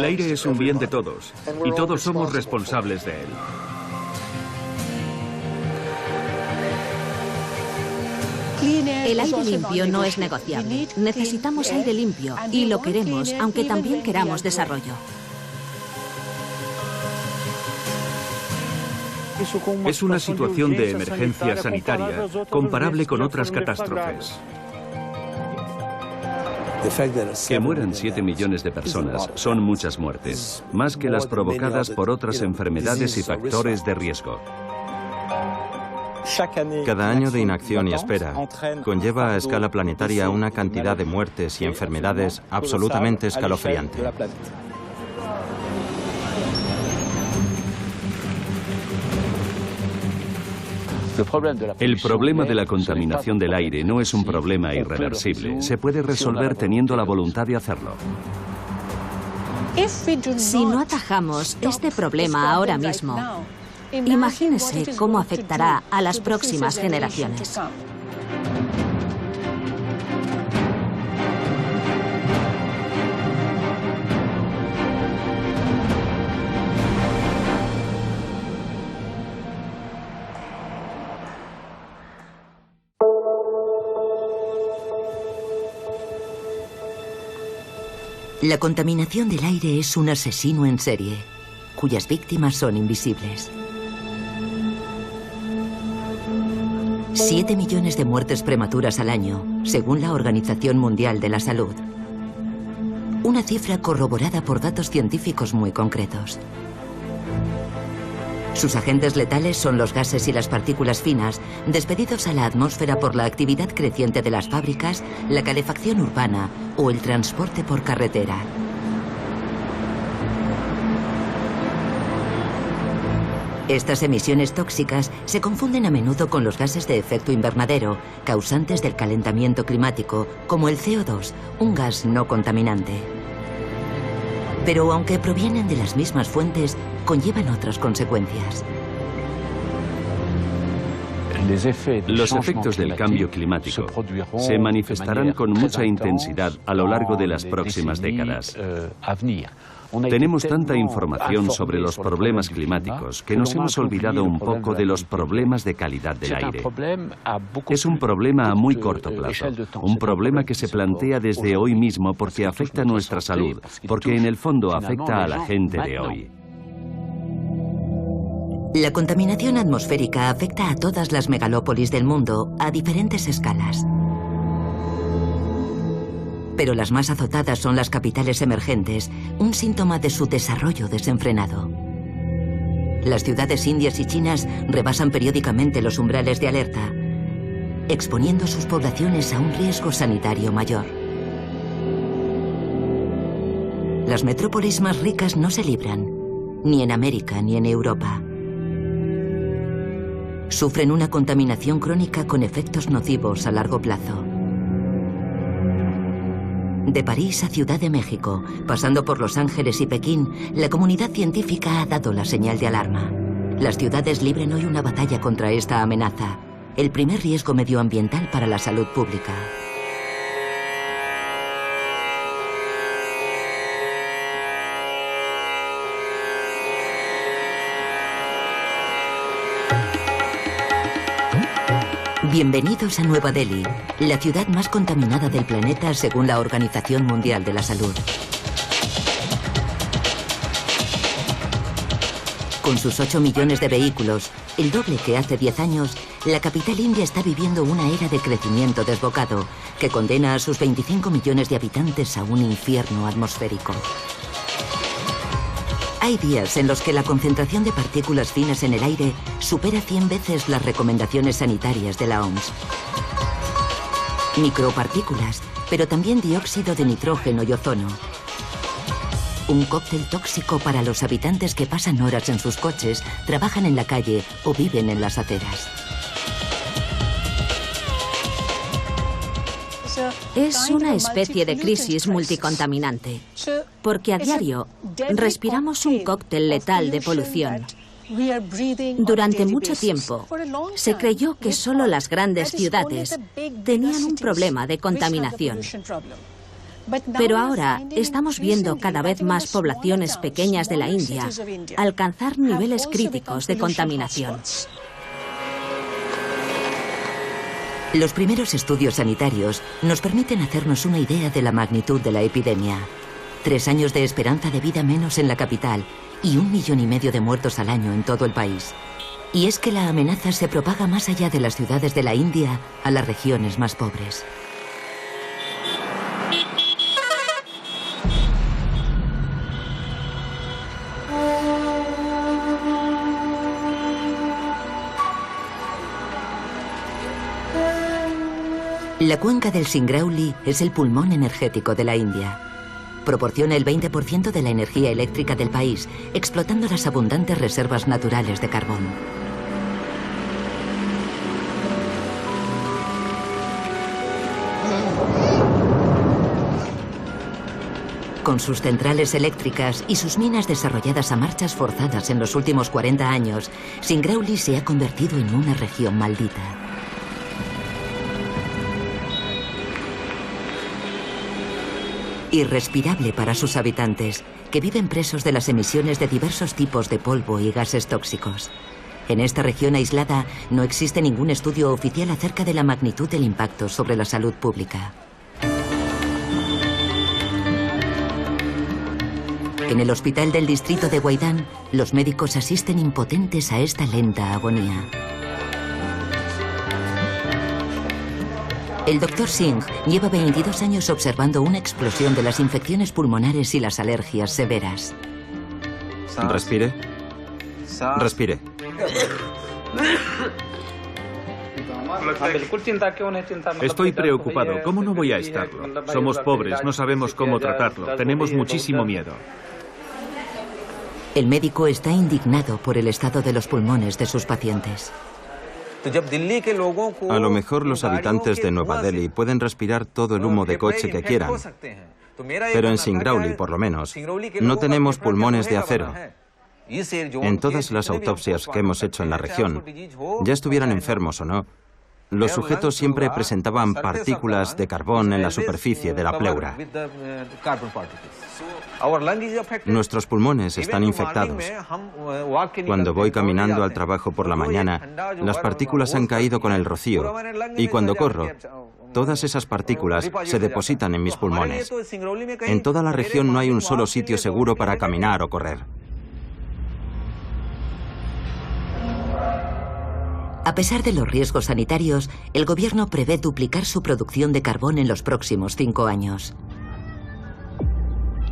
aire es un bien de todos y todos somos responsables de él. El aire limpio no es negociable. Necesitamos aire limpio y lo queremos, aunque también queramos desarrollo. Es una situación de emergencia sanitaria comparable con otras catástrofes. Que mueran 7 millones de personas son muchas muertes, más que las provocadas por otras enfermedades y factores de riesgo. Cada año de inacción y espera conlleva a escala planetaria una cantidad de muertes y enfermedades absolutamente escalofriante. El problema de la contaminación del aire no es un problema irreversible. Se puede resolver teniendo la voluntad de hacerlo. Si no atajamos este problema ahora mismo, imagínese cómo afectará a las próximas generaciones. La contaminación del aire es un asesino en serie, cuyas víctimas son invisibles. 7 millones de muertes prematuras al año, según la Organización Mundial de la Salud. Una cifra corroborada por datos científicos muy concretos. Sus agentes letales son los gases y las partículas finas, despedidos a la atmósfera por la actividad creciente de las fábricas, la calefacción urbana o el transporte por carretera. Estas emisiones tóxicas se confunden a menudo con los gases de efecto invernadero, causantes del calentamiento climático, como el CO2, un gas no contaminante. Pero aunque provienen de las mismas fuentes, conllevan otras consecuencias. Los efectos del cambio climático se manifestarán con mucha intensidad a lo largo de las próximas décadas. Tenemos tanta información sobre los problemas climáticos que nos hemos olvidado un poco de los problemas de calidad del aire. Es un problema a muy corto plazo, un problema que se plantea desde hoy mismo porque afecta a nuestra salud, porque en el fondo afecta a la gente de hoy. La contaminación atmosférica afecta a todas las megalópolis del mundo a diferentes escalas. Pero las más azotadas son las capitales emergentes, un síntoma de su desarrollo desenfrenado. Las ciudades indias y chinas rebasan periódicamente los umbrales de alerta, exponiendo sus poblaciones a un riesgo sanitario mayor. Las metrópolis más ricas no se libran, ni en América ni en Europa. Sufren una contaminación crónica con efectos nocivos a largo plazo. De París a Ciudad de México, pasando por Los Ángeles y Pekín, la comunidad científica ha dado la señal de alarma. Las ciudades libran hoy una batalla contra esta amenaza, el primer riesgo medioambiental para la salud pública. Bienvenidos a Nueva Delhi, la ciudad más contaminada del planeta según la Organización Mundial de la Salud. Con sus 8 millones de vehículos, el doble que hace 10 años, la capital india está viviendo una era de crecimiento desbocado que condena a sus 25 millones de habitantes a un infierno atmosférico. Hay días en los que la concentración de partículas finas en el aire supera 100 veces las recomendaciones sanitarias de la OMS. Micropartículas, pero también dióxido de nitrógeno y ozono. Un cóctel tóxico para los habitantes que pasan horas en sus coches, trabajan en la calle o viven en las aceras. Es una especie de crisis multicontaminante, porque a diario respiramos un cóctel letal de polución. Durante mucho tiempo se creyó que solo las grandes ciudades tenían un problema de contaminación. Pero ahora estamos viendo cada vez más poblaciones pequeñas de la India alcanzar niveles críticos de contaminación. Los primeros estudios sanitarios nos permiten hacernos una idea de la magnitud de la epidemia. 3 años de esperanza de vida menos en la capital y 1,5 millones de muertos al año en todo el país. Y es que la amenaza se propaga más allá de las ciudades de la India a las regiones más pobres. La cuenca del Singrauli es el pulmón energético de la India. Proporciona el 20% de la energía eléctrica del país, explotando las abundantes reservas naturales de carbón. Con sus centrales eléctricas y sus minas desarrolladas a marchas forzadas en los últimos 40 años, Singrauli se ha convertido en una región maldita. Irrespirable para sus habitantes, que viven presos de las emisiones de diversos tipos de polvo y gases tóxicos. En esta región aislada no existe ningún estudio oficial acerca de la magnitud del impacto sobre la salud pública. En el hospital del distrito de Guaidán, los médicos asisten impotentes a esta lenta agonía. El Dr. Singh lleva 22 años observando una explosión de las infecciones pulmonares y las alergias severas. Respire. Respire. Estoy preocupado. ¿Cómo no voy a estarlo? Somos pobres, no sabemos cómo tratarlo. Tenemos muchísimo miedo. El médico está indignado por el estado de los pulmones de sus pacientes. A lo mejor los habitantes de Nueva Delhi pueden respirar todo el humo de coche que quieran, pero en Singrauli, por lo menos, no tenemos pulmones de acero. En todas las autopsias que hemos hecho en la región, ya estuvieran enfermos o no, los sujetos siempre presentaban partículas de carbón en la superficie de la pleura. Nuestros pulmones están infectados. Cuando voy caminando al trabajo por la mañana, las partículas han caído con el rocío, y cuando corro, todas esas partículas se depositan en mis pulmones. En toda la región no hay un solo sitio seguro para caminar o correr. A pesar de los riesgos sanitarios, el gobierno prevé duplicar su producción de carbón en los próximos 5 años.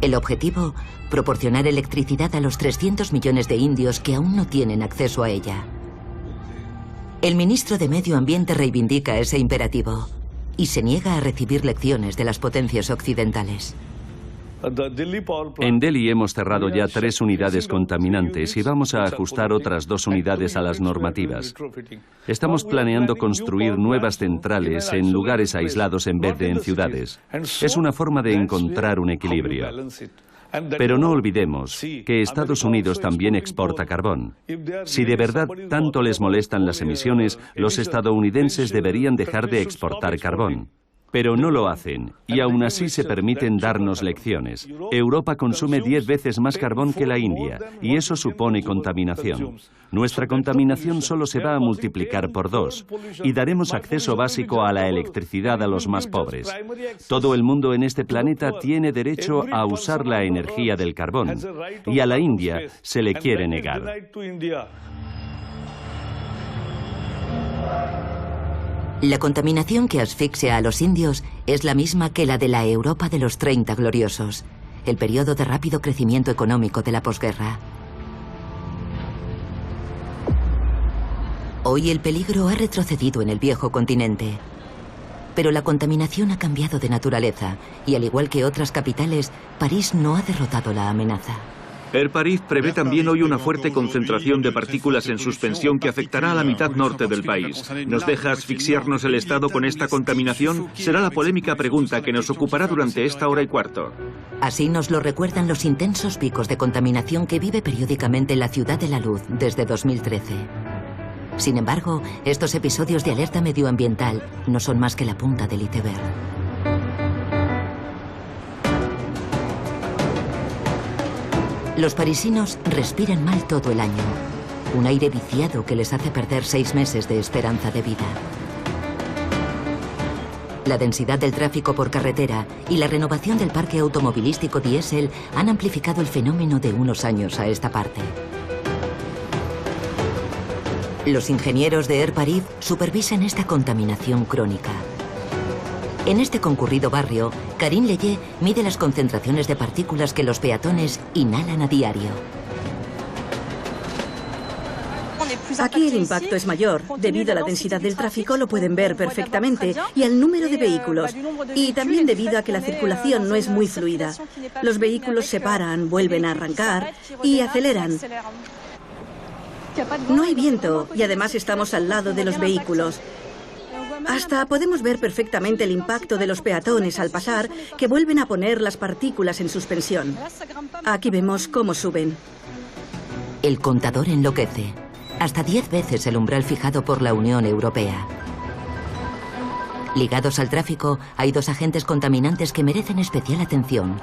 El objetivo, proporcionar electricidad a los 300 millones de indios que aún no tienen acceso a ella. El ministro de Medio Ambiente reivindica ese imperativo y se niega a recibir lecciones de las potencias occidentales. En Delhi hemos cerrado ya 3 unidades contaminantes y vamos a ajustar otras 2 unidades a las normativas. Estamos planeando construir nuevas centrales en lugares aislados en vez de en ciudades. Es una forma de encontrar un equilibrio. Pero no olvidemos que Estados Unidos también exporta carbón. Si de verdad tanto les molestan las emisiones, los estadounidenses deberían dejar de exportar carbón. Pero no lo hacen, y aún así se permiten darnos lecciones. Europa consume 10 veces más carbón que la India, y eso supone contaminación. Nuestra contaminación solo se va a multiplicar por 2, y daremos acceso básico a la electricidad a los más pobres. Todo el mundo en este planeta tiene derecho a usar la energía del carbón, y a la India se le quiere negar. La contaminación que asfixia a los indios es la misma que la de la Europa de los 30 gloriosos, el periodo de rápido crecimiento económico de la posguerra. Hoy el peligro ha retrocedido en el viejo continente, pero la contaminación ha cambiado de naturaleza y, al igual que otras capitales, París no ha derrotado la amenaza. Air París prevé también hoy una fuerte concentración de partículas en suspensión que afectará a la mitad norte del país. ¿Nos deja asfixiarnos el Estado con esta contaminación? Será la polémica pregunta que nos ocupará durante esta hora y cuarto. Así nos lo recuerdan los intensos picos de contaminación que vive periódicamente la Ciudad de la Luz desde 2013. Sin embargo, estos episodios de alerta medioambiental no son más que la punta del iceberg. Los parisinos respiran mal todo el año. Un aire viciado que les hace perder 6 meses de esperanza de vida. La densidad del tráfico por carretera y la renovación del parque automovilístico diésel han amplificado el fenómeno de unos años a esta parte. Los ingenieros de Air Paris supervisan esta contaminación crónica. En este concurrido barrio, Karine Leye mide las concentraciones de partículas que los peatones inhalan a diario. Aquí el impacto es mayor. Debido a la densidad del tráfico lo pueden ver perfectamente y al número de vehículos. Y también debido a que la circulación no es muy fluida. Los vehículos se paran, vuelven a arrancar y aceleran. No hay viento y además estamos al lado de los vehículos. Hasta podemos ver perfectamente el impacto de los peatones al pasar, que vuelven a poner las partículas en suspensión. Aquí vemos cómo suben. El contador enloquece. Hasta 10 veces el umbral fijado por la Unión Europea. Ligados al tráfico, hay 2 agentes contaminantes que merecen especial atención.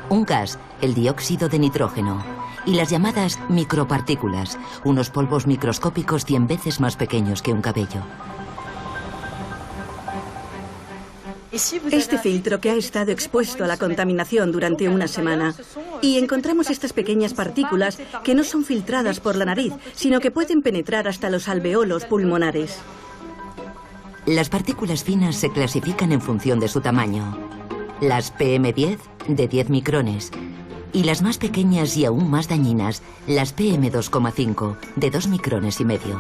Un gas, el dióxido de nitrógeno, y las llamadas micropartículas, unos polvos microscópicos 100 veces más pequeños que un cabello. Este filtro que ha estado expuesto a la contaminación durante una semana. Y encontramos estas pequeñas partículas que no son filtradas por la nariz, sino que pueden penetrar hasta los alveolos pulmonares. Las partículas finas se clasifican en función de su tamaño. Las PM10, de 10 micrones. Y las más pequeñas y aún más dañinas, las PM2,5, de 2 micrones y medio.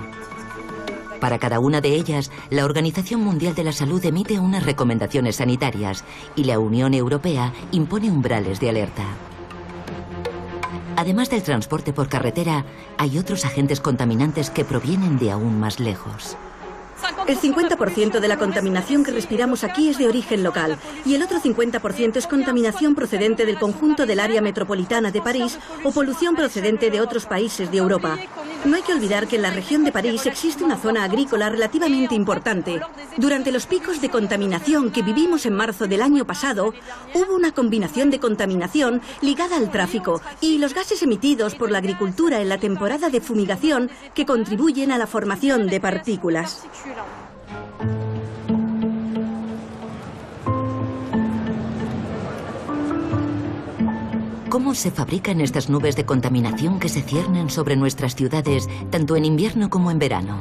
Para cada una de ellas, la Organización Mundial de la Salud emite unas recomendaciones sanitarias y la Unión Europea impone umbrales de alerta. Además del transporte por carretera, hay otros agentes contaminantes que provienen de aún más lejos. El 50% de la contaminación que respiramos aquí es de origen local y el otro 50% es contaminación procedente del conjunto del área metropolitana de París o polución procedente de otros países de Europa. No hay que olvidar que en la región de París existe una zona agrícola relativamente importante. Durante los picos de contaminación que vivimos en marzo del año pasado, hubo una combinación de contaminación ligada al tráfico y los gases emitidos por la agricultura en la temporada de fumigación que contribuyen a la formación de partículas. ¿Cómo se fabrican estas nubes de contaminación que se ciernen sobre nuestras ciudades tanto en invierno como en verano?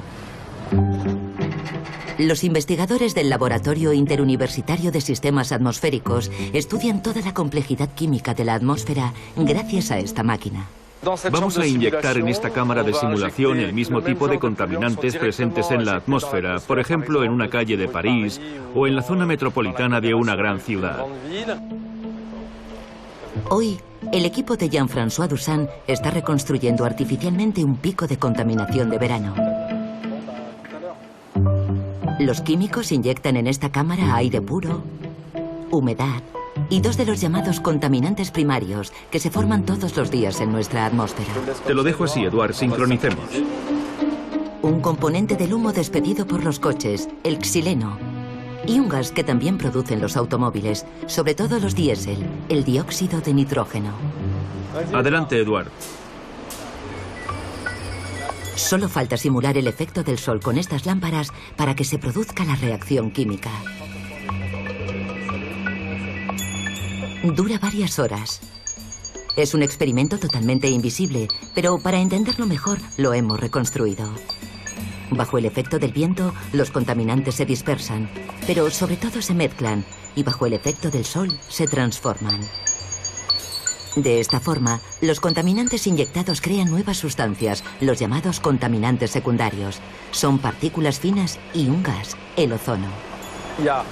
Los investigadores del Laboratorio Interuniversitario de Sistemas Atmosféricos estudian toda la complejidad química de la atmósfera gracias a esta máquina. Vamos a inyectar en esta cámara de simulación el mismo tipo de contaminantes presentes en la atmósfera, por ejemplo, en una calle de París o en la zona metropolitana de una gran ciudad. Hoy, el equipo de Jean-François Dusan está reconstruyendo artificialmente un pico de contaminación de verano. Los químicos inyectan en esta cámara aire puro, humedad y 2 de los llamados contaminantes primarios que se forman todos los días en nuestra atmósfera. Te lo dejo así, Eduard, sincronicemos. Un componente del humo despedido por los coches, el xileno, y un gas que también producen los automóviles, sobre todo los diésel, el dióxido de nitrógeno. Adelante, Eduard. Solo falta simular el efecto del sol con estas lámparas para que se produzca la reacción química. Dura varias horas. Es un experimento totalmente invisible, pero para entenderlo mejor lo hemos reconstruido. Bajo el efecto del viento, los contaminantes se dispersan, pero sobre todo se mezclan y bajo el efecto del sol se transforman. De esta forma, los contaminantes inyectados crean nuevas sustancias, los llamados contaminantes secundarios. Son partículas finas y un gas, el ozono.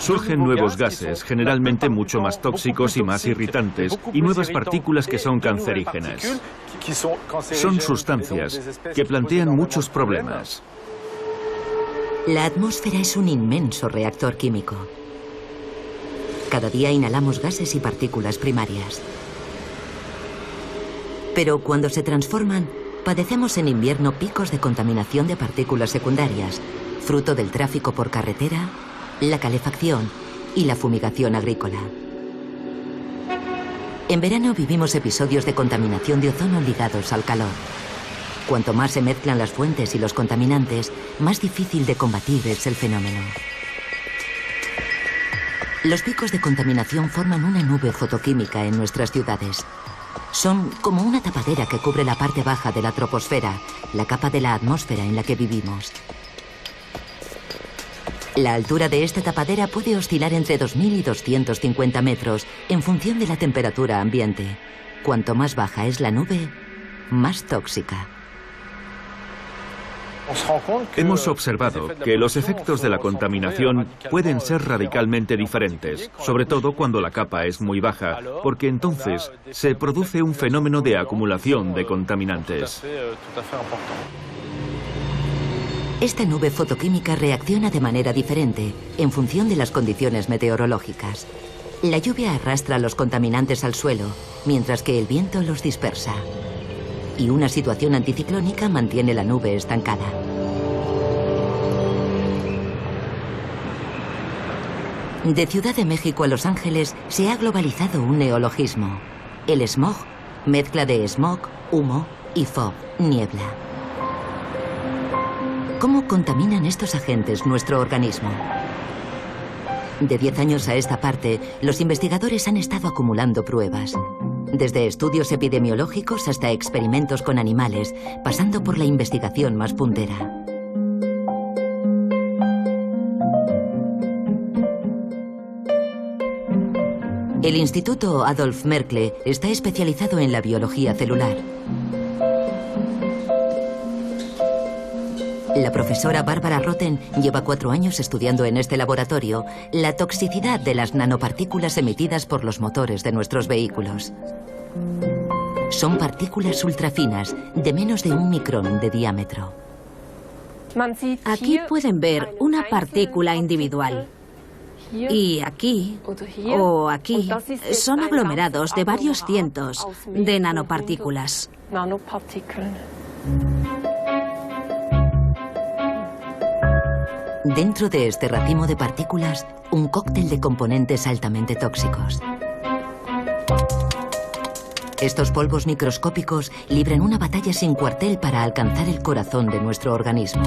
Surgen nuevos gases, generalmente mucho más tóxicos y más irritantes, y nuevas partículas que son cancerígenas. Son sustancias que plantean muchos problemas. La atmósfera es un inmenso reactor químico. Cada día inhalamos gases y partículas primarias. Pero cuando se transforman, padecemos en invierno picos de contaminación de partículas secundarias, fruto del tráfico por carretera, la calefacción y la fumigación agrícola. En verano vivimos episodios de contaminación de ozono ligados al calor. Cuanto más se mezclan las fuentes y los contaminantes, más difícil de combatir es el fenómeno. Los picos de contaminación forman una nube fotoquímica en nuestras ciudades. Son como una tapadera que cubre la parte baja de la troposfera, la capa de la atmósfera en la que vivimos. La altura de esta tapadera puede oscilar entre 2.000 y 250 metros en función de la temperatura ambiente. Cuanto más baja es la nube, más tóxica. Hemos observado que los efectos de la contaminación pueden ser radicalmente diferentes, sobre todo cuando la capa es muy baja, porque entonces se produce un fenómeno de acumulación de contaminantes. Esta nube fotoquímica reacciona de manera diferente en función de las condiciones meteorológicas. La lluvia arrastra los contaminantes al suelo, mientras que el viento los dispersa. Y una situación anticiclónica mantiene la nube estancada. De Ciudad de México a Los Ángeles se ha globalizado un neologismo. El smog, mezcla de smog, humo y fog, niebla. ¿Cómo contaminan estos agentes nuestro organismo? De 10 años a esta parte, los investigadores han estado acumulando pruebas. Desde estudios epidemiológicos hasta experimentos con animales, pasando por la investigación más puntera. El Instituto Adolf Merkle está especializado en la biología celular. La profesora Barbara Rotten lleva 4 años estudiando en este laboratorio la toxicidad de las nanopartículas emitidas por los motores de nuestros vehículos. Son partículas ultrafinas de menos de 1 micrón de diámetro. Aquí pueden ver una partícula individual. Y aquí, o aquí, son aglomerados de varios cientos de nanopartículas. Dentro de este racimo de partículas, un cóctel de componentes altamente tóxicos. Estos polvos microscópicos libran una batalla sin cuartel para alcanzar el corazón de nuestro organismo.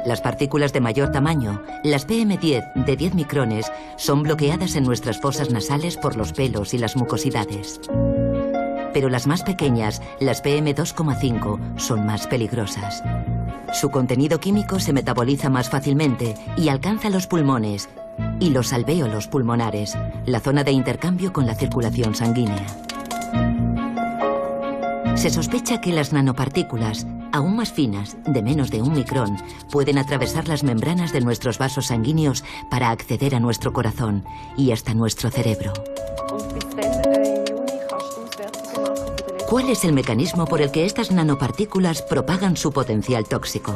Las partículas de mayor tamaño, las PM10 de 10 micrones, son bloqueadas en nuestras fosas nasales por los pelos y las mucosidades. Pero las más pequeñas, las PM2,5, son más peligrosas. Su contenido químico se metaboliza más fácilmente y alcanza los pulmones y los alvéolos pulmonares, la zona de intercambio con la circulación sanguínea. Se sospecha que las nanopartículas, aún más finas, de menos de 1 micrón, pueden atravesar las membranas de nuestros vasos sanguíneos para acceder a nuestro corazón y hasta nuestro cerebro. ¿Cuál es el mecanismo por el que estas nanopartículas propagan su potencial tóxico?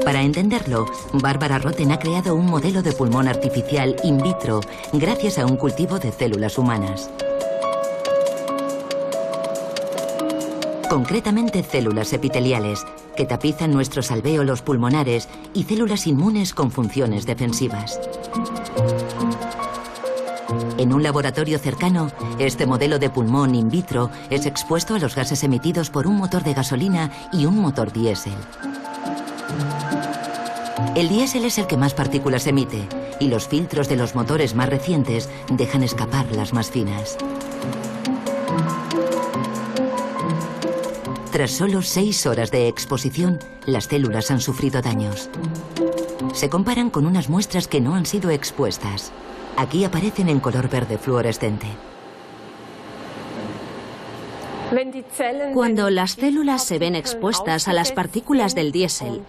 Para entenderlo, Barbara Rotten ha creado un modelo de pulmón artificial in vitro gracias a un cultivo de células humanas. Concretamente células epiteliales, que tapizan nuestros alvéolos pulmonares y células inmunes con funciones defensivas. En un laboratorio cercano, este modelo de pulmón in vitro es expuesto a los gases emitidos por un motor de gasolina y un motor diésel. El diésel es el que más partículas emite, y los filtros de los motores más recientes dejan escapar las más finas. Tras solo 6 horas de exposición, las células han sufrido daños. Se comparan con unas muestras que no han sido expuestas. Aquí aparecen en color verde fluorescente. Cuando las células se ven expuestas a las partículas del diésel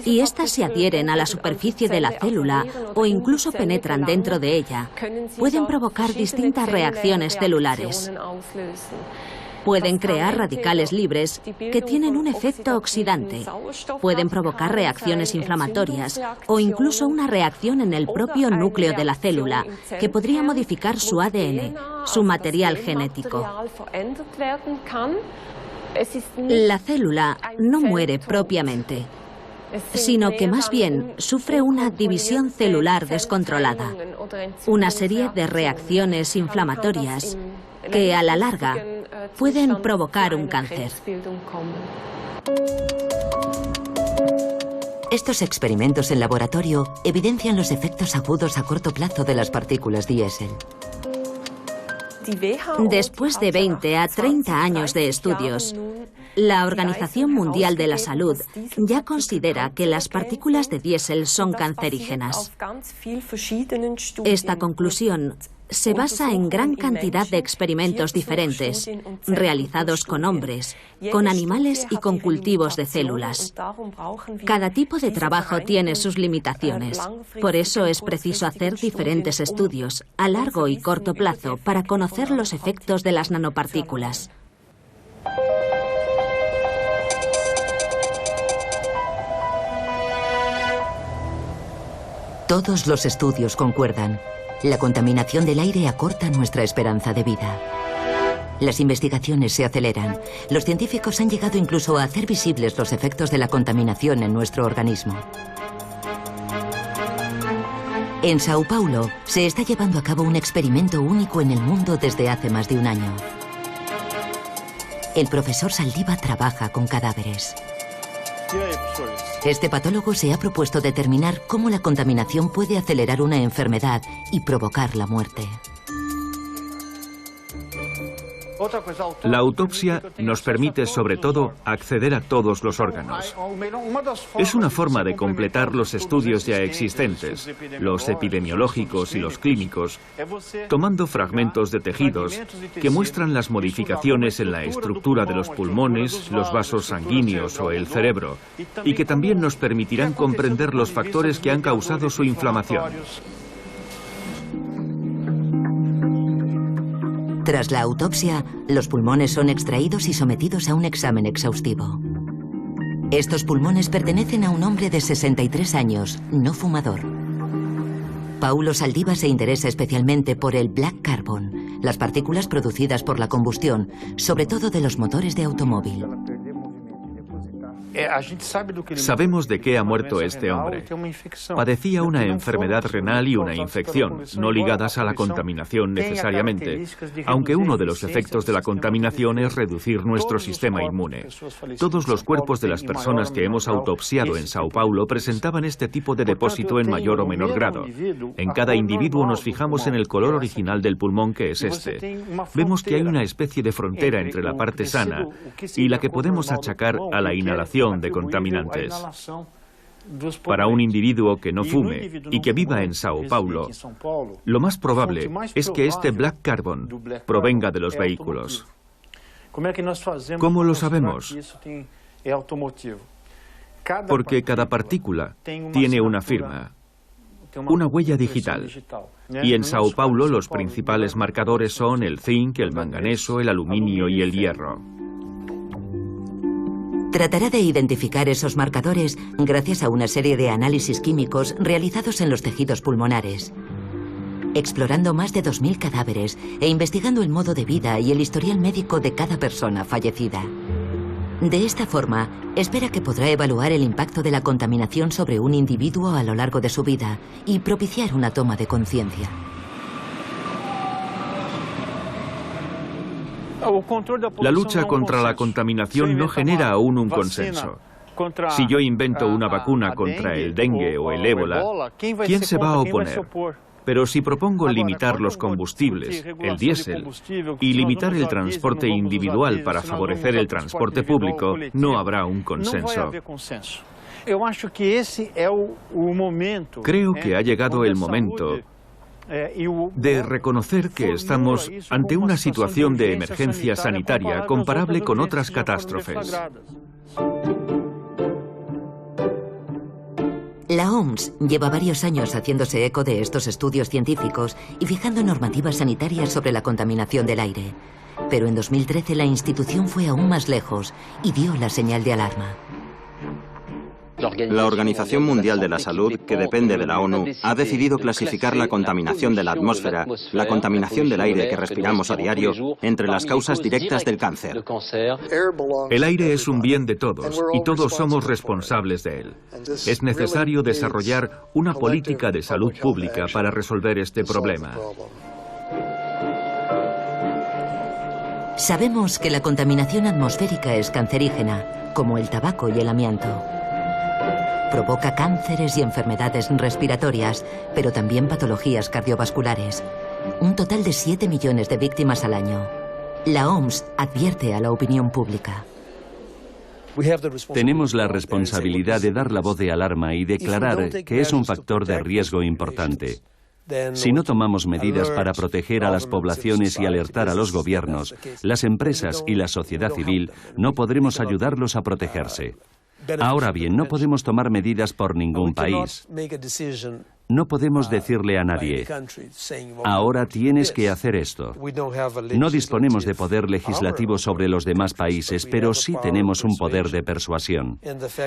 y éstas se adhieren a la superficie de la célula o incluso penetran dentro de ella, pueden provocar distintas reacciones celulares. Pueden crear radicales libres que tienen un efecto oxidante. Pueden provocar reacciones inflamatorias o incluso una reacción en el propio núcleo de la célula que podría modificar su ADN, su material genético. La célula no muere propiamente. sino que más bien sufre una división celular descontrolada, una serie de reacciones inflamatorias que a la larga pueden provocar un cáncer. Estos experimentos en laboratorio evidencian los efectos agudos a corto plazo de las partículas diésel. Después de 20 a 30 años de estudios, la Organización Mundial de la Salud ya considera que las partículas de diésel son cancerígenas. Esta conclusión se basa en gran cantidad de experimentos diferentes, realizados con hombres, con animales y con cultivos de células. Cada tipo de trabajo tiene sus limitaciones. Por eso es preciso hacer diferentes estudios a largo y corto plazo para conocer los efectos de las nanopartículas. Todos los estudios concuerdan. La contaminación del aire acorta nuestra esperanza de vida. Las investigaciones se aceleran. Los científicos han llegado incluso a hacer visibles los efectos de la contaminación en nuestro organismo. En Sao Paulo se está llevando a cabo un experimento único en el mundo desde hace más de un año. El profesor Saldiva trabaja con cadáveres. Este patólogo se ha propuesto determinar cómo la contaminación puede acelerar una enfermedad y provocar la muerte. La autopsia nos permite, sobre todo, acceder a todos los órganos. Es una forma de completar los estudios ya existentes, los epidemiológicos y los clínicos, tomando fragmentos de tejidos que muestran las modificaciones en la estructura de los pulmones, los vasos sanguíneos o el cerebro, y que también nos permitirán comprender los factores que han causado su inflamación. Tras la autopsia, los pulmones son extraídos y sometidos a un examen exhaustivo. Estos pulmones pertenecen a un hombre de 63 años, no fumador. Paulo Saldiva se interesa especialmente por el black carbon, las partículas producidas por la combustión, sobre todo de los motores de automóvil. Sabemos de qué ha muerto este hombre. Padecía una enfermedad renal y una infección, no ligadas a la contaminación necesariamente, aunque uno de los efectos de la contaminación es reducir nuestro sistema inmune. Todos los cuerpos de las personas que hemos autopsiado en Sao Paulo presentaban este tipo de depósito en mayor o menor grado. En cada individuo nos fijamos en el color original del pulmón, que es este. Vemos que hay una especie de frontera entre la parte sana y la que podemos achacar a la inhalación de contaminantes. Para un individuo que no fume y que viva en Sao Paulo, lo más probable es que este black carbon provenga de los vehículos. ¿Cómo lo sabemos? Porque cada partícula tiene una firma, una huella digital. Y en Sao Paulo los principales marcadores son el zinc, el manganeso, el aluminio y el hierro. Tratará de identificar esos marcadores gracias a una serie de análisis químicos realizados en los tejidos pulmonares. Explorando más de 2000 cadáveres e investigando el modo de vida y el historial médico de cada persona fallecida. De esta forma, espera que podrá evaluar el impacto de la contaminación sobre un individuo a lo largo de su vida y propiciar una toma de conciencia. La lucha contra la contaminación no genera aún un consenso. Si yo invento una vacuna contra el dengue o el ébola, ¿quién se va a oponer? Pero si propongo limitar los combustibles, el diésel, y limitar el transporte individual para favorecer el transporte público, no habrá un consenso. Creo que ha llegado el momento de reconocer que estamos ante una situación de emergencia sanitaria comparable con otras catástrofes. La OMS lleva varios años haciéndose eco de estos estudios científicos y fijando normativas sanitarias sobre la contaminación del aire. Pero en 2013 la institución fue aún más lejos y dio la señal de alarma. La Organización Mundial de la Salud, que depende de la ONU, ha decidido clasificar la contaminación de la atmósfera, la contaminación del aire que respiramos a diario, entre las causas directas del cáncer. El aire es un bien de todos y todos somos responsables de él. Es necesario desarrollar una política de salud pública para resolver este problema. Sabemos que la contaminación atmosférica es cancerígena, como el tabaco y el amianto. Provoca cánceres y enfermedades respiratorias, pero también patologías cardiovasculares. Un total de 7 millones de víctimas al año. La OMS advierte a la opinión pública. Tenemos la responsabilidad de dar la voz de alarma y declarar que es un factor de riesgo importante. Si no tomamos medidas para proteger a las poblaciones y alertar a los gobiernos, las empresas y la sociedad civil, no podremos ayudarlos a protegerse. Ahora bien, no podemos tomar medidas por ningún país. No podemos decirle a nadie, ahora tienes que hacer esto. No disponemos de poder legislativo sobre los demás países, pero sí tenemos un poder de persuasión.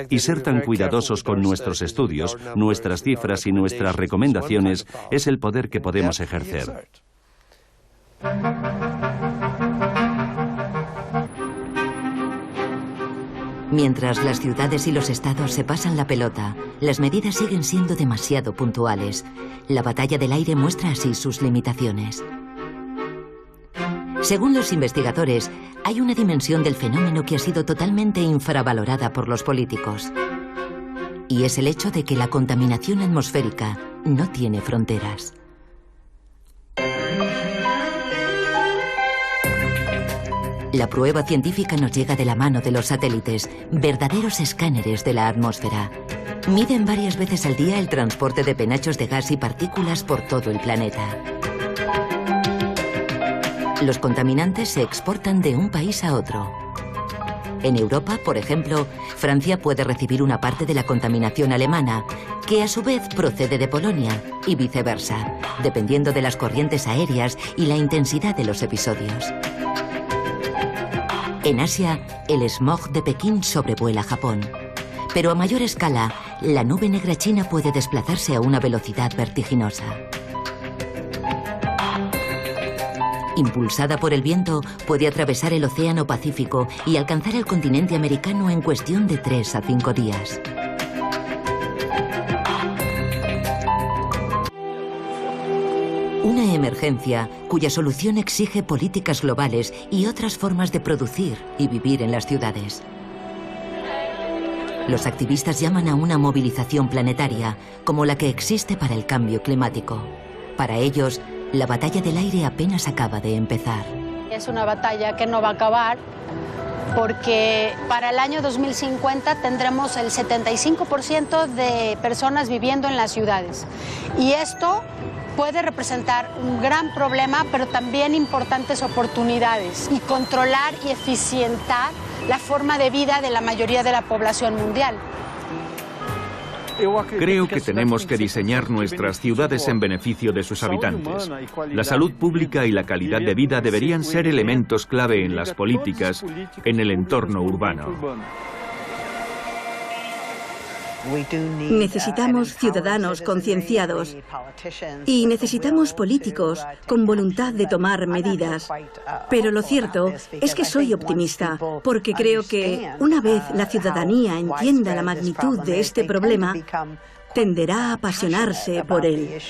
Y ser tan cuidadosos con nuestros estudios, nuestras cifras y nuestras recomendaciones es el poder que podemos ejercer. Mientras las ciudades y los estados se pasan la pelota, las medidas siguen siendo demasiado puntuales. La batalla del aire muestra así sus limitaciones. Según los investigadores, hay una dimensión del fenómeno que ha sido totalmente infravalorada por los políticos. Y es el hecho de que la contaminación atmosférica no tiene fronteras. La prueba científica nos llega de la mano de los satélites, verdaderos escáneres de la atmósfera. Miden varias veces al día el transporte de penachos de gas y partículas por todo el planeta. Los contaminantes se exportan de un país a otro. En Europa, por ejemplo, Francia puede recibir una parte de la contaminación alemana, que a su vez procede de Polonia, y viceversa, dependiendo de las corrientes aéreas y la intensidad de los episodios. En Asia, el smog de Pekín sobrevuela Japón. Pero a mayor escala, la nube negra china puede desplazarse a una velocidad vertiginosa. Impulsada por el viento, puede atravesar el Océano Pacífico y alcanzar el continente americano en cuestión de 3 a 5 días. Una emergencia cuya solución exige políticas globales y otras formas de producir y vivir en las ciudades. Los activistas llaman a una movilización planetaria, como la que existe para el cambio climático. Para ellos, la batalla del aire apenas acaba de empezar. Es una batalla que no va a acabar porque para el año 2050 tendremos el 75% de personas viviendo en las ciudades. Y esto puede representar un gran problema, pero también importantes oportunidades, y controlar y eficientar la forma de vida de la mayoría de la población mundial. Creo que tenemos que diseñar nuestras ciudades en beneficio de sus habitantes. La salud pública y la calidad de vida deberían ser elementos clave en las políticas en el entorno urbano. Necesitamos ciudadanos concienciados y necesitamos políticos con voluntad de tomar medidas. Pero lo cierto es que soy optimista, porque creo que una vez la ciudadanía entienda la magnitud de este problema, tenderá a apasionarse por él.